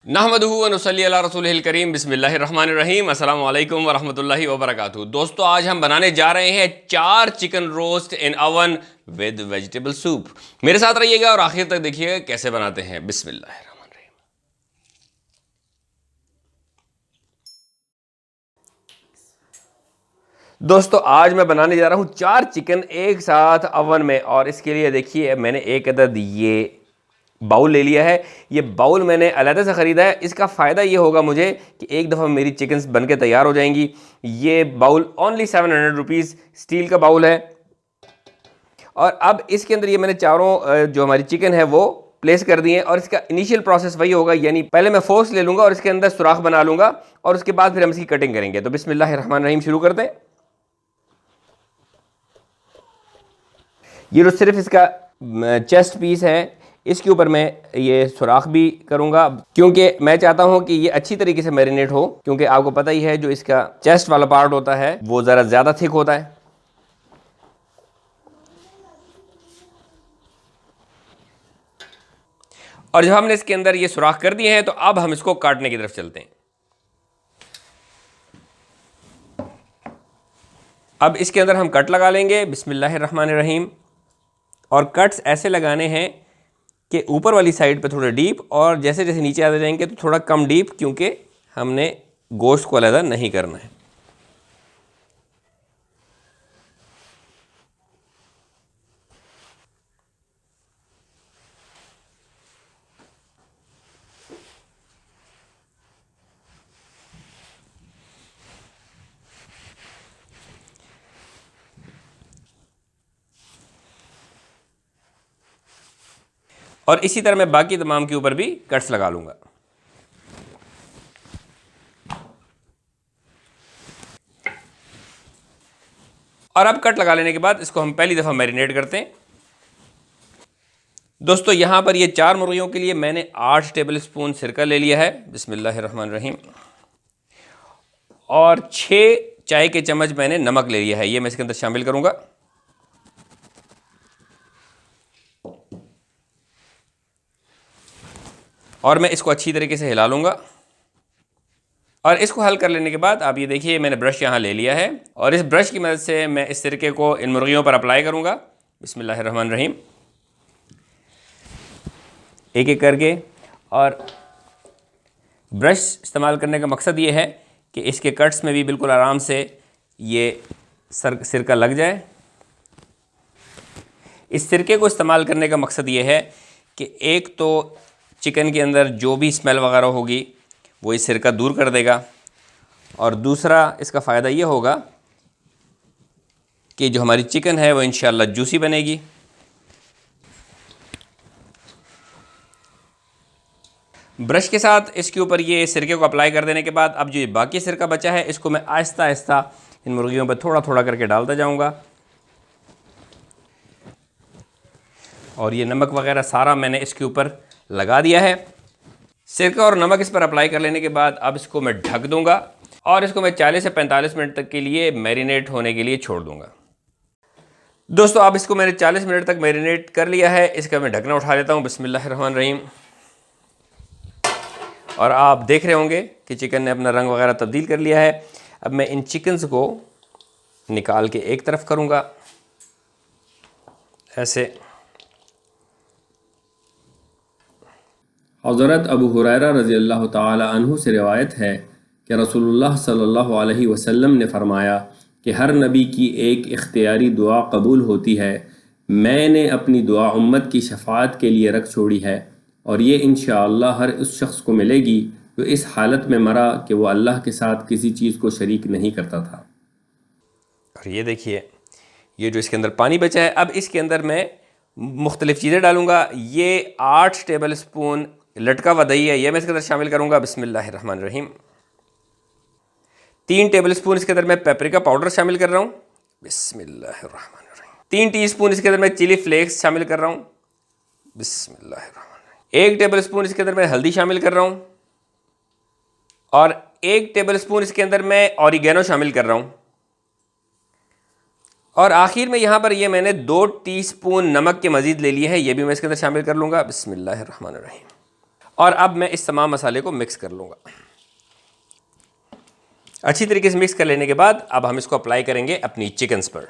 नहमदुहु व नुसल्ली अला रसूलिहिल करीम बिस्मिल्लाहिर्रहमानिर्रहीम अस्सलामु अलैकुम व रहमतुल्लाहि व बरकातुहू। दोस्तों, आज हम बनाने जा रहे हैं 4 chicken roast in oven with vegetable soup. मेरे साथ रहिएगा और आखिर तक देखिएगा कैसे बनाते हैं। बिस्मिल्लाहिर्रहमानिर्रहीम। दोस्तों, आज मैं बनाने जा रहा हूं 4 चिकन एक साथ अवन में, और इसके लिए देखिए मैंने एक अदद ये बाउल ले लिया है। ये बाउल मैंने अलग से ख़रीदा है। इसका फ़ायदा ये होगा मुझे कि एक दफ़ा मेरी चिकन्स बन के तैयार हो जाएंगी। ये बाउल ओनली 700 रुपीज़ स्टील का बाउल है। और अब इसके अंदर ये मैंने चारों जो हमारी चिकन है वो प्लेस कर दिए हैं। और इसका इनिशियल प्रोसेस वही होगा, यानी पहले मैं फोर्स ले लूँगा और इसके अंदर सुराख बना लूँगा, और उसके बाद फिर हम इसकी कटिंग करेंगे। तो बिस्मिल्लाहिर्रहमानिर्रहीम शुरू करते हैं। ये जो सिर्फ इसका चेस्ट पीस है, इसके ऊपर मैं ये सुराख भी करूंगा, क्योंकि मैं चाहता हूं कि ये अच्छी तरीके से मैरिनेट हो। क्योंकि आपको पता ही है जो इसका चेस्ट वाला पार्ट होता है वो ज़रा ज़्यादा थिक होता है। और जब हमने इसके अंदर ये सुराख कर दिए हैं तो अब हम इसको काटने की तरफ चलते हैं। अब इसके अंदर हम कट लगा लेंगे बिस्मिल्लाहिर्रहमानिर्रहीम। और कट्स ऐसे लगाने हैं कि ऊपर वाली साइड पे थोड़ा डीप, और जैसे जैसे नीचे आते जाएंगे तो थोड़ा कम डीप, क्योंकि हमने गोश्त को अलग नहीं करना है। और इसी तरह मैं बाकी तमाम के ऊपर भी कट्स लगा लूँगा। और अब कट लगा लेने के बाद इसको हम पहली दफ़ा मैरिनेट करते हैं। दोस्तों, यहाँ पर ये 4 मुर्गियों के लिए मैंने 8 टेबल स्पून सिरका ले लिया है बिस्मिल्लाहिर्रहमानिर्रहीम। और 6 चाय के चम्मच मैंने नमक ले लिया है, ये मैं इसके अंदर शामिल करूँगा। और मैं इसको अच्छी तरीके से हिला लूँगा। और इसको हल कर लेने के बाद आप ये देखिए मैंने ब्रश यहाँ ले लिया है, और इस ब्रश की मदद से मैं इस सिरके को इन मुर्गियों पर अप्लाई करूँगा बिस्मिल्लाहिर्रहमानिर्रहीम, एक एक करके। और ब्रश इस्तेमाल करने का मकसद ये है कि इसके कट्स में भी बिल्कुल आराम से ये सिरका लग जाए। इस सिरके को इस्तेमाल करने का मकसद ये है कि एक तो चिकन के अंदर जो भी स्मेल वगैरह होगी वो इस सिरका दूर कर देगा, और दूसरा इसका फ़ायदा ये होगा कि जो हमारी चिकन है वो इंशाअल्लाह जूसी बनेगी। ब्रश के साथ इसके ऊपर ये सिरके को अप्लाई कर देने के बाद अब जो बाकी सिरका बचा है इसको मैं आहिस्ता आहिस्ता इन मुर्गियों पर थोड़ा थोड़ा करके डालता जाऊंगा। और ये नमक वगैरह सारा मैंने इसके ऊपर लगा दिया है। सिरका और नमक इस पर अप्लाई कर लेने के बाद अब इसको मैं ढक दूंगा, और इसको मैं 40 से 45 मिनट तक के लिए मैरिनेट होने के लिए छोड़ दूंगा। दोस्तों, अब इसको मैंने 40 मिनट तक मैरिनेट कर लिया है। इसका मैं ढकना उठा लेता हूँ बिस्मिल्लाहिर्रहमानिर्रहीम। और आप देख रहे होंगे कि चिकन ने अपना रंग वगैरह तब्दील कर लिया है। अब मैं इन चिकन्स को निकाल के एक तरफ करूँगा ऐसे। हज़रत अबू हुरैरा रज़ी अल्लाह ताला अन्हु से रिवायत है कि रसूलुल्लाह सल्लल्लाहु अलैहि वसल्लम ने फरमाया कि हर नबी की एक इख्तियारी दुआ कबूल होती है। मैंने अपनी दुआ उम्मत की शफाअत के लिए रख छोड़ी है, और ये इंशाअल्लाह हर उस शख्स को मिलेगी जो इस हालत में मरा कि वो अल्लाह के साथ किसी चीज़ को शरीक नहीं करता था। और ये देखिए ये जो इसके अंदर पानी बचा है, अब इसके अंदर मैं मुख्तलिफ़ चीज़ें डालूँगा। ये 8 टेबल स्पून लटका हुआ दही है, ये मैं इसके अंदर शामिल करूँगा बिस्मिल्लाहिर्रहमानिर्रहीम। 3 टेबल स्पून इसके अंदर मैं पेपरिका पाउडर शामिल कर रहा हूँ बिस्मिल्लाहिर्रहमानिर्रहीम। 3 टीस्पून इसके अंदर मैं चिली फ्लेक्स शामिल कर रहा हूँ बिस्मिल्लाहिर्रहमानिर्रहीम। 1 टेबल स्पून इसके अंदर मैं हल्दी शामिल कर रहा हूँ, और 1 टेबल स्पून इसके अंदर मैं ऑरिगेनो शामिल कर रहा हूँ। और आखिर में यहाँ पर ये मैंने 2 टीस्पून नमक के मज़ीद ले लिए हैं, ये भी मैं इसके अंदर शामिल कर लूँगा बिस्मिल्लाहिर्रहमानिर्रहीम। और अब मैं इस तमाम मसाले को मिक्स कर लूँगा। अच्छी तरीके से मिक्स कर लेने के बाद अब हम इसको अप्लाई करेंगे अपनी चिकन्स पर।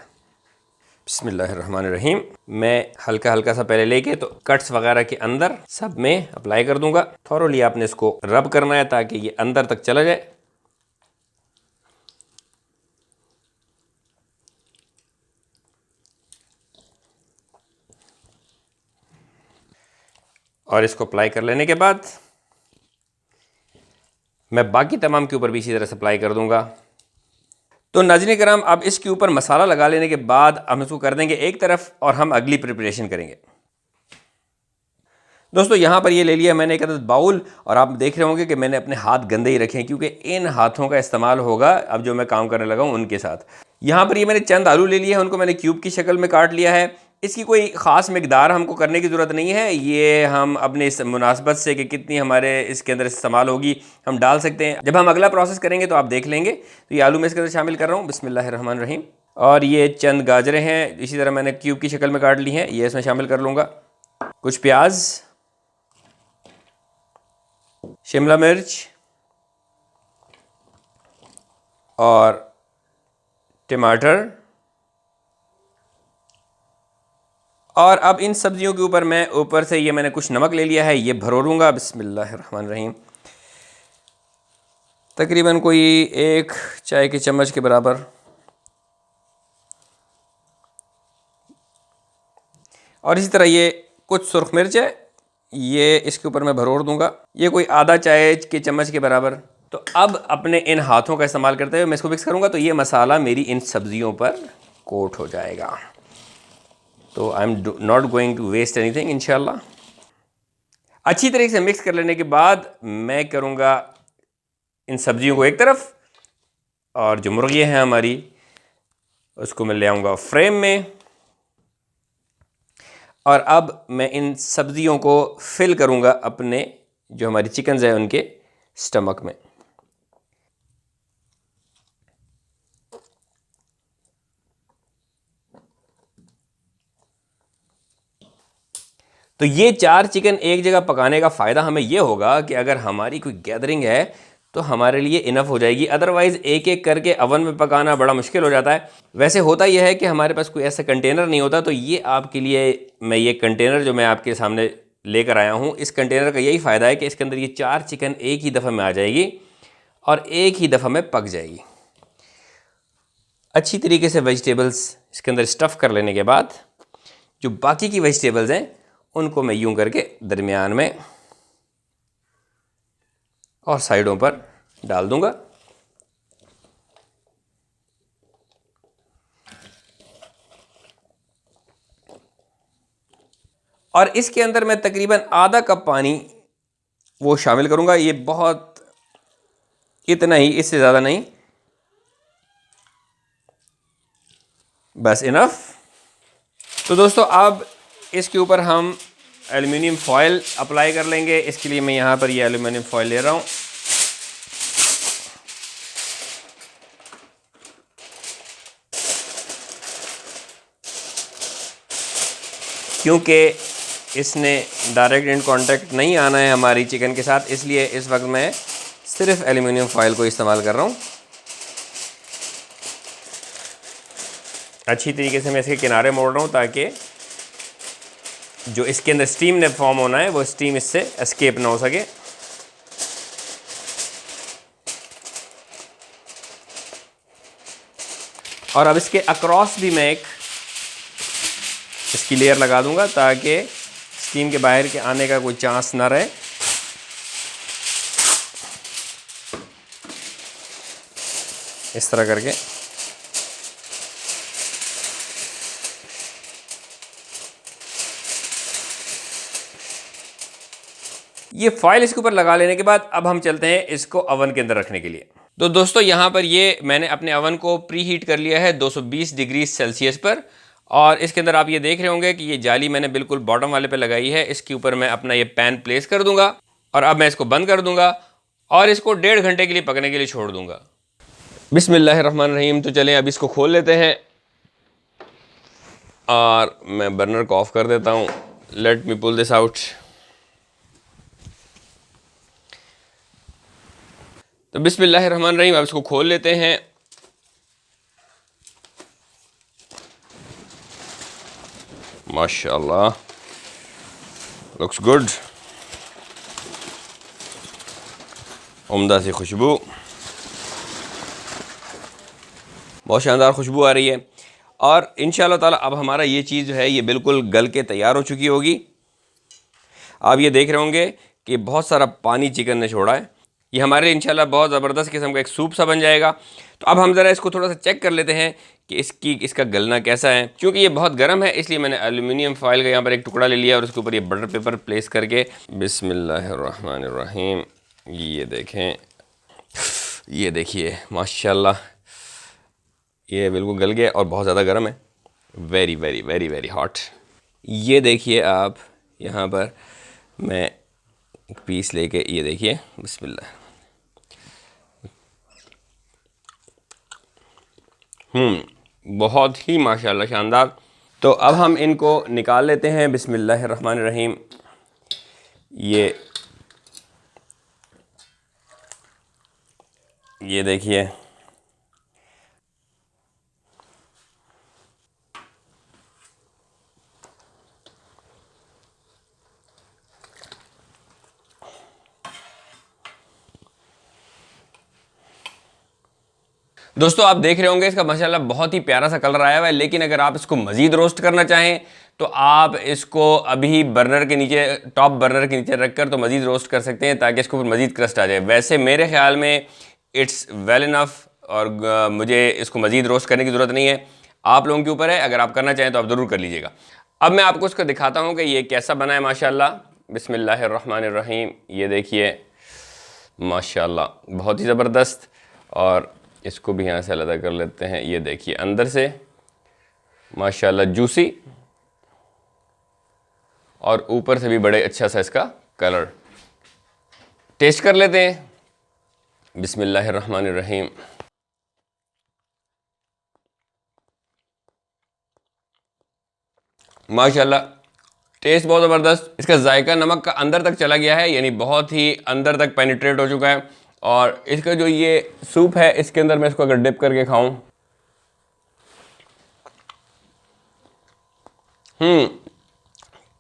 बिस्मिल्लाहिर्रहमानिर्रहीम। मैं हल्का हल्का सा पहले लेके तो कट्स वगैरह के अंदर सब में अप्लाई कर दूंगा। थोरोली आपने इसको रब करना है ताकि ये अंदर तक चला जाए। और इसको अप्लाई कर लेने के बाद मैं बाकी तमाम के ऊपर भी इसी तरह से अप्लाई कर दूंगा। तो नाज़रीन किराम, अब इसके ऊपर मसाला लगा लेने के बाद हम इसको कर देंगे एक तरफ और हम अगली प्रिपरेशन करेंगे। दोस्तों यहाँ पर ये ले लिया मैंने एक अदद बाउल, और आप देख रहे होंगे कि मैंने अपने हाथ गंदे ही रखे हैं क्योंकि इन हाथों का इस्तेमाल होगा अब जो मैं काम करने लगा हूँ उनके साथ। यहाँ पर ये मैंने चंद आलू ले लिए हैं, उनको मैंने क्यूब की शक्ल में काट लिया है। इसकी कोई ख़ास मिकदार हमको करने की ज़रूरत नहीं है, ये हम अपने इस मुनासबत से कि कितनी हमारे इसके अंदर इस्तेमाल होगी हम डाल सकते हैं। जब हम अगला प्रोसेस करेंगे तो आप देख लेंगे। तो ये आलू मैं इसके अंदर शामिल कर रहा हूँ, बिस्मिल्लाहिर्रहमानिर्रहीम। और ये चंद गाजरें हैं, इसी तरह मैंने क्यूब की शक्ल में काट ली हैं, ये इसमें शामिल कर लूँगा। कुछ प्याज, शिमला मिर्च और टमाटर। और अब इन सब्जियों के ऊपर मैं ऊपर से ये मैंने कुछ नमक ले लिया है, ये भरोड़ूंगा। बिस्मिल्लाहिर्रहमानिर्रहीम। तकरीबन कोई 1 चाय के चम्मच के बराबर। और इसी तरह ये कुछ सुर्ख मिर्च है, ये इसके ऊपर मैं भरोड़ दूंगा, ये कोई आधा चाय के चम्मच के बराबर। तो अब अपने इन हाथों का इस्तेमाल करते हुए मैं इसको मिक्स करूंगा तो ये मसाला मेरी इन सब्जियों पर कोट हो जाएगा। तो I am not going to waste anything इंशाल्लाह। अच्छी तरीके से मिक्स कर लेने के बाद मैं करूँगा इन सब्जियों को एक तरफ, और जो मुर्गियाँ हैं हमारी उसको मैं ले आऊँगा फ्रेम में। और अब मैं इन सब्जियों को फिल करूँगा अपने जो हमारी चिकन्स है उनके स्टमक में। तो ये 4 चिकन एक जगह पकाने का फ़ायदा हमें ये होगा कि अगर हमारी कोई गैदरिंग है तो हमारे लिए इनफ हो जाएगी। अदरवाइज़ एक एक करके अवन में पकाना बड़ा मुश्किल हो जाता है। वैसे होता यह है कि हमारे पास कोई ऐसा कंटेनर नहीं होता, तो ये आपके लिए मैं ये कंटेनर जो मैं आपके सामने लेकर आया हूँ, इस कंटेनर का यही फ़ायदा है कि इसके अंदर ये 4 चिकन एक ही दफ़ा में आ जाएगी और एक ही दफ़ा में पक जाएगी। अच्छी तरीके से वेजिटेबल्स इसके अंदर स्टफ़ कर लेने के बाद जो बाकी की वेजिटेबल्स हैं उनको मैं यूं करके दरमियान में और साइडों पर डाल दूंगा। और इसके अंदर मैं तकरीबन आधा कप पानी वो शामिल करूंगा। ये बहुत, इतना ही, इससे ज़्यादा नहीं, बस इनफ। तो दोस्तों अब इसके ऊपर हम एल्युमिनियम फॉयल अप्लाई कर लेंगे। इसके लिए मैं यहाँ पर ये एल्युमिनियम फॉयल ले रहा हूँ। क्योंकि इसने डायरेक्ट इन कांटेक्ट नहीं आना है हमारी चिकन के साथ, इसलिए इस वक्त मैं सिर्फ एल्युमिनियम फॉयल को इस्तेमाल कर रहा हूँ। अच्छी तरीके से मैं इसके किनारे मोड़ रहा हूँ ताकि जो इसके अंदर स्टीम ने फॉर्म होना है वो स्टीम इससे एस्केप ना हो सके। और अब इसके अक्रॉस भी मैं एक इसकी लेयर लगा दूंगा ताकि स्टीम के बाहर के आने का कोई चांस ना रहे। इस तरह करके ये फॉइल इसके ऊपर लगा लेने के बाद अब हम चलते हैं इसको अवन के अंदर रखने के लिए। तो दोस्तों यहाँ पर ये मैंने अपने अवन को प्री हीट कर लिया है 220 डिग्री सेल्सियस पर, और इसके अंदर आप ये देख रहे होंगे कि ये जाली मैंने बिल्कुल बॉटम वाले पे लगाई है। इसके ऊपर मैं अपना ये पैन प्लेस कर दूंगा और अब मैं इसको बंद कर दूंगा और इसको 1.5 घंटे के लिए पकने के लिए छोड़ दूंगा। बिस्मिल्लाहिर्रहमानिर्रहीम। तो चलें अब इसको खोल लेते हैं और मैं बर्नर को ऑफ कर देता हूँ। Let me pull this out. तो बिस्मिल्लाहिर्रहमानिर्रहीम, अब इसको खोल लेते हैं। माशाल्लाह, लुक्स गुड। उम्दा सी खुशबू, बहुत शानदार खुशबू आ रही है। और इंशाअल्लाह ताला अब हमारा ये चीज़ जो है ये बिल्कुल गल के तैयार हो चुकी होगी। आप ये देख रहे होंगे कि बहुत सारा पानी चिकन ने छोड़ा है। ये हमारे लिए इंशाल्लाह बहुत ज़बरदस्त किस्म का एक सूप सा बन जाएगा। तो अब हम ज़रा इसको थोड़ा सा चेक कर लेते हैं कि इसका गलना कैसा है। क्योंकि ये बहुत गर्म है इसलिए मैंने एल्युमिनियम फॉइल का यहाँ पर एक टुकड़ा ले लिया और उसके ऊपर ये बटर पेपर प्लेस करके बिस्मिल्लाहिर्रहमानिर्रहीम, ये देखें, ये देखिए माशाल्लाह, ये बिल्कुल गल गया और बहुत ज़्यादा गर्म है, very very very very hot. ये देखिए आप, यहाँ पर मैं एक पीस लेके, ये देखिए, बिस्मिल्लाह। बहुत ही माशाल्लाह शानदार। तो अब हम इनको निकाल लेते हैं बिस्मिल्लाहिर्रहमानिर्रहीम। ये देखिए, दोस्तों आप देख रहे होंगे इसका माशाल्लाह बहुत ही प्यारा सा कलर आया हुआ है। लेकिन अगर आप इसको मज़ीद रोस्ट करना चाहें तो आप इसको अभी बर्नर के नीचे, टॉप बर्नर के नीचे रखकर तो मज़ीद रोस्ट कर सकते हैं ताकि इसको ऊपर मज़ीद क्रस्ट आ जाए। वैसे मेरे ख्याल में इट्स वेल इनफ और मुझे इसको मज़ीद रोस्ट करने की ज़रूरत नहीं है। आप लोगों के ऊपर है, अगर आप करना चाहें तो आप ज़रूर कर लीजिएगा। अब मैं आपको इसको दिखाता हूँ कि ये कैसा बना है माशाल्लाह। बिस्मिल्लाहिर्रहमानिर्रहीम, ये देखिए माशाल्लाह बहुत ही ज़बरदस्त। और इसको भी यहाँ से अलग कर लेते हैं। ये देखिए अंदर से माशाल्लाह जूसी और ऊपर से भी बड़े अच्छा सा इसका कलर। टेस्ट कर लेते हैं। बिस्मिल्लाहिर्रहमानिर्रहीम, माशाल्लाह टेस्ट बहुत ज़बरदस्त। इसका जायका नमक का अंदर तक चला गया है, यानी बहुत ही अंदर तक पेनिट्रेट हो चुका है। और इसका जो ये सूप है इसके अंदर मैं इसको अगर डिप करके खाऊं,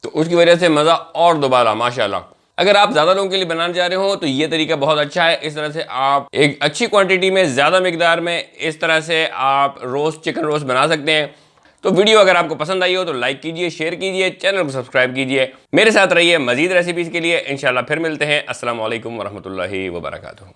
तो उसकी वजह से मज़ा और दोबारा माशाल्लाह। अगर आप ज़्यादा लोगों के लिए बनाने जा रहे हो तो ये तरीका बहुत अच्छा है। इस तरह से आप एक अच्छी क्वांटिटी में, ज़्यादा मिकदार में इस तरह से आप चिकन रोस्ट बना सकते हैं। तो वीडियो अगर आपको पसंद आई हो तो लाइक कीजिए, शेयर कीजिए, चैनल को सब्सक्राइब कीजिए। मेरे साथ रहिए मज़ीद रेसिपीज़ के लिए। इंशाल्लाह फिर मिलते हैं। अस्सलामु अलैकुम वरहमतुल्लाहि वबरकातुहू।